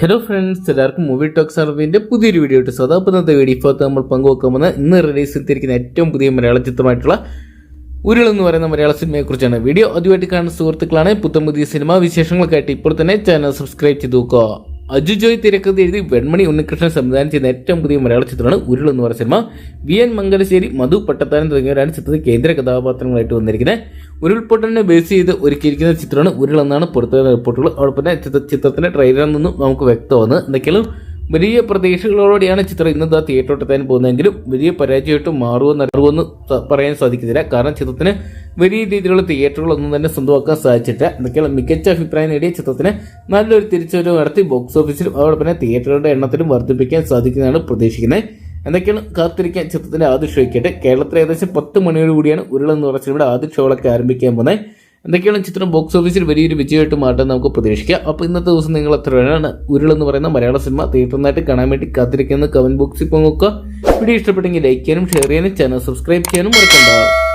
Hello friends, എല്ലാവർക്കും movie talks അറിവിന്റെ പുതിയൊരു വീഡിയോ ഇട്ട് സ്വതാപന്നത്തെ വീഡിയോ ഇപ്പോൾ നമ്മൾ പങ്കുവെക്കാമെന്ന് ഇന്ന് റിലീസ് ചെയ്തിരിക്കുന്ന ഏറ്റവും പുതിയ മലയാള ചിത്രമായിട്ടുള്ള ഉരുൾ എന്ന് പറയുന്ന മലയാള സിനിമയെ കുറിച്ചാണ്. വീഡിയോ ആദ്യമായിട്ട് കാണുന്ന സുഹൃത്തുക്കളാണ്. പുതിയ സിനിമാ വിശേഷങ്ങൾക്കായിട്ട് ഇപ്പോൾ തന്നെ ചാനൽ സബ്സ്ക്രൈബ് ചെയ്ത് നോക്കുക. അജു ജോയ് തിരക്കഥ എഴുതി വെൺമണി ഉണ്ണികൃഷ്ണൻ സംവിധാനം ചെയ്യുന്ന ഏറ്റവും പുതിയ മലയാള ചിത്രമാണ് ഉരുൾ എന്ന് പറയുന്ന സിനിമ. VN മംഗലശ്ശേരി, മധു പട്ടത്താരൻ തുടങ്ങിയവരാണ് ചിത്രത്തിൽ കേന്ദ്ര കഥാപാത്രങ്ങളായിട്ട് വന്നിരിക്കുന്നത്. ഉരുൾപൊട്ടലിനെ ബേസ് ചെയ്ത് ഒരുക്കിയിരിക്കുന്ന ചിത്രമാണ് ഉരുൾ എന്നാണ് പുറത്തുവരുന്ന റിപ്പോർട്ടുകൾ. അതോടൊപ്പം തന്നെ ചിത്രത്തിന്റെ ട്രെയിലറിൽ നിന്നും നമുക്ക് വ്യക്തമാണ്. എന്തൊക്കെയാണ് വലിയ പ്രതീക്ഷകളോടെയാണ് ചിത്രം ഇന്ന് തിയേറ്ററോട്ടെത്താൻ പോകുന്നതെങ്കിലും വലിയ പരാജയമായിട്ട് മാറുമെന്ന് പറയാൻ സാധിക്കുന്നില്ല. കാരണം ചിത്രത്തിന് വലിയ രീതിയിലുള്ള തിയേറ്ററുകളൊന്നും തന്നെ സ്വന്തമാക്കാൻ സാധിച്ചിട്ടില്ല. എന്തൊക്കെയാണ് മികച്ച അഭിപ്രായം നേടിയ ചിത്രത്തിന് നല്ലൊരു തിരിച്ചുവരവ് നടത്തി ബോക്സ് ഓഫീസിലും അതോടൊപ്പം തന്നെ തിയേറ്ററുകളുടെ എണ്ണത്തിലും വർദ്ധിപ്പിക്കാൻ സാധിക്കുന്നതാണ് പ്രതീക്ഷിക്കുന്നത്. എന്തൊക്കെയാണ് കാത്തിരിക്കാൻ ചിത്രത്തിന്റെ ആദ്യ ഷോയ്ക്കായിട്ട് കേരളത്തിൽ ഏകദേശം 10 മണിയോട് കൂടിയാണ് ഉരുൾ എന്ന് പറഞ്ഞ സിനിമയുടെ ആദ്യ ഷോകളൊക്കെ ആരംഭിക്കാൻ പോകുന്നത്. എന്തൊക്കെയാണ് ചിത്രം ബോക്സ് ഓഫീസിൽ വലിയൊരു വിജയമായിട്ട് മാറ്റാൻ നമുക്ക് പ്രതീക്ഷിക്കാം. അപ്പോൾ ഇന്നത്തെ ദിവസം നിങ്ങൾ എത്രയാണ് ഉരുൾ എന്ന് പറയുന്ന മലയാള സിനിമ തിയേറ്ററിനായിട്ട് കാണാൻ വേണ്ടി കാത്തിരിക്കുന്നത് കമന്റ് ബോക്സിൽ നോക്കുക. വീഡിയോ ഇഷ്ടപ്പെട്ടെങ്കിൽ ലൈക്ക് ചെയ്യാനും ഷെയർ ചെയ്യാനും ചാനൽ സബ്സ്ക്രൈബ് ചെയ്യാനും മറക്കണ്ട.